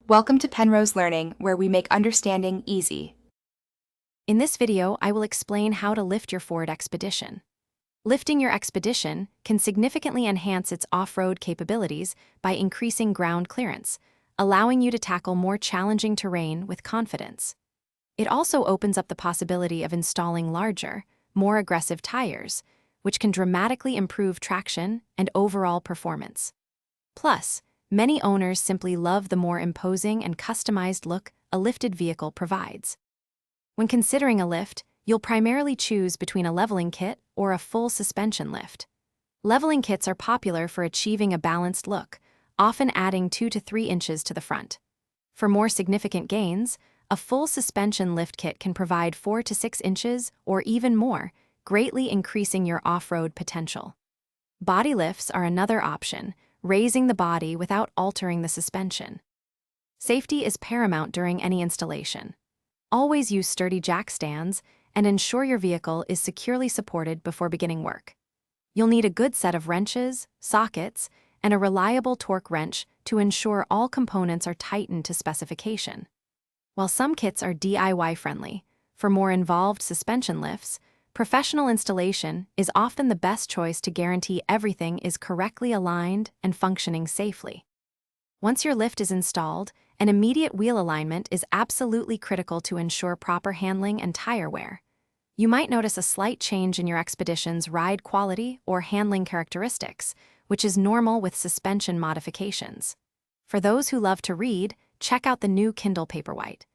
Welcome to Penrose Learning, where we make understanding easy. In this video, I will explain how to lift your Ford Expedition. Lifting your Expedition can significantly enhance its off-road capabilities by increasing ground clearance, allowing you to tackle more challenging terrain with confidence. It also opens up the possibility of installing larger, more aggressive tires, which can dramatically improve traction and overall performance. Plus, many owners simply love the more imposing and customized look a lifted vehicle provides. When considering a lift, you'll primarily choose between a leveling kit or a full suspension lift. Leveling kits are popular for achieving a balanced look, often adding 2 to 3 inches to the front. For more significant gains, a full suspension lift kit can provide 4 to 6 inches or even more, greatly increasing your off-road potential. Body lifts are another option, raising the body without altering the suspension. Safety is paramount during any installation. Always use sturdy jack stands and ensure your vehicle is securely supported before beginning work. You'll need a good set of wrenches, sockets, and a reliable torque wrench to ensure all components are tightened to specification. While some kits are DIY-friendly, for more involved suspension lifts, professional installation is often the best choice to guarantee everything is correctly aligned and functioning safely. Once your lift is installed, an immediate wheel alignment is absolutely critical to ensure proper handling and tire wear. You might notice a slight change in your Expedition's ride quality or handling characteristics, which is normal with suspension modifications. For those who love to read, check out the new Kindle Paperwhite.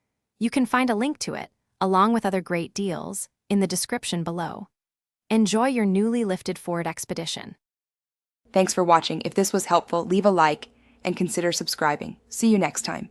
You can find a link to it, along with other great deals, in the description below. Enjoy your newly lifted Ford Expedition. Thanks for watching. If this was helpful, leave a like and consider subscribing. See you next time.